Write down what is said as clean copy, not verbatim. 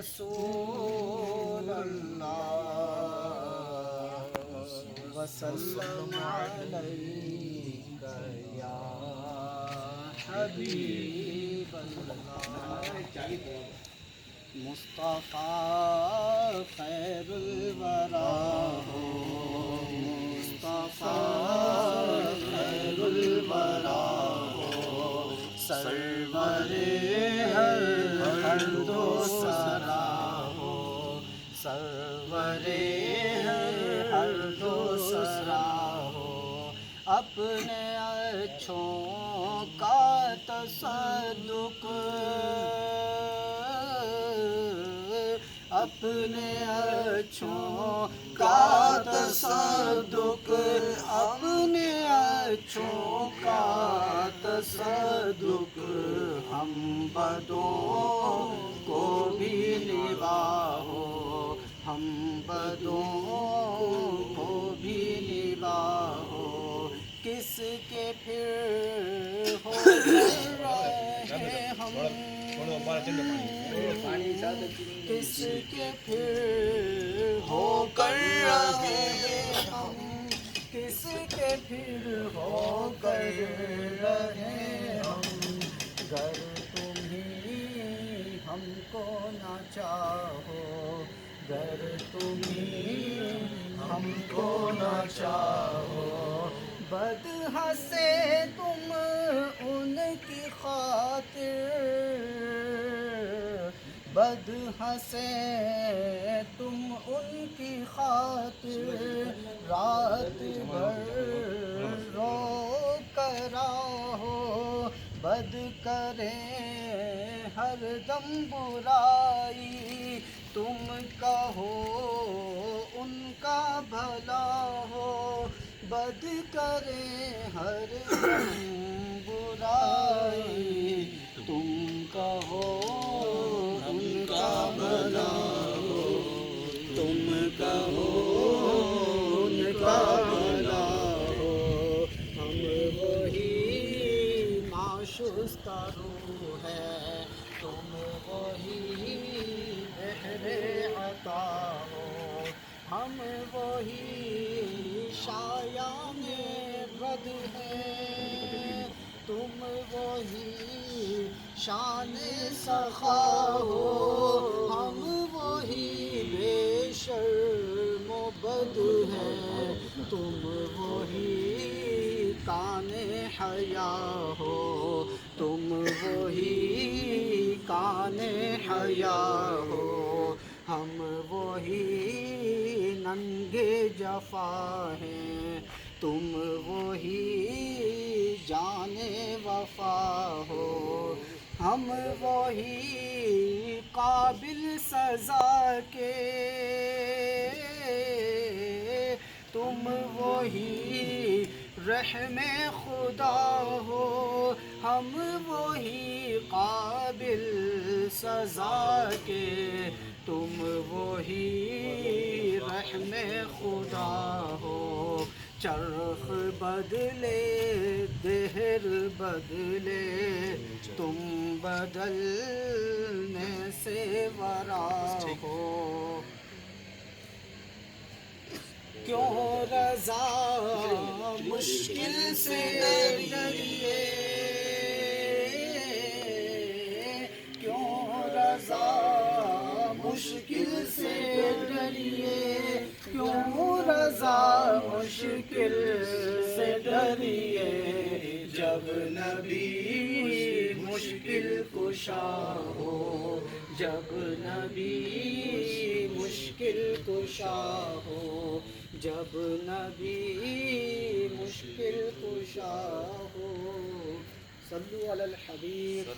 رسول اللہ وسلم علیک یا حبیب اللہ مصطفیٰ خیر الورا ہو مصطفیٰ خیر الورا ہو سرور ہر دو سرا ہو سرور ہر دو سرا ہو اپنے اچھوں کا تصدق اپنے اچھوں کا تصدق اپنے اچھوں کا تصدق ہم بدوں کو بھی نباہو ہم بدوں کو بھی نباہو کس کے پھر ہو رہے ہم کس کے پھر ہو کر رہے ہم کس کے پھر ہو کر رہے ہم گر تم ہی ہم کو نہ چاہو گر تم ہی ہم کو نہ چاہو بد ہنسے تم ان کی خاطر بد ہنسے تم ان کی خاطر رات بھر رو کر آؤ بد کریں ہر دم برائی تم کہو ان کا بھلا ہو بد کریں ہر دم برائی تم کہو ان کا بھلا ہو تم کہو ان کا بھلا ہو ہم وہی ناشستہ روح ہے تم وہی بحر عطا ہو ہم وہی شایان رد ہیں تم وہی شان سخا ہو ہم وہی بے شرم و بد ہیں تم وہی کان حیا ہو تم وہی کان حیا ہو ہم وہی ننگے جفا ہیں تم وہی جان وفا ہو ہم وہی قابل سزا کے تم وہی رحم خدا ہو ہم وہی قابل سزا کے تم وہی رحم خدا ہو چرخ بدلے دہر بدلے تم بدلنے سے ورا ہو کیوں رضا مشکل سے ڈریے کیوں رضا مشکل سے ڈریے کیوں رضا مشکل سے ڈریے جب نبی مشکل کشا ہو جب نبی مشکل کشا ہو جب نبی مشکل کشا ہو صلو علی الحبیب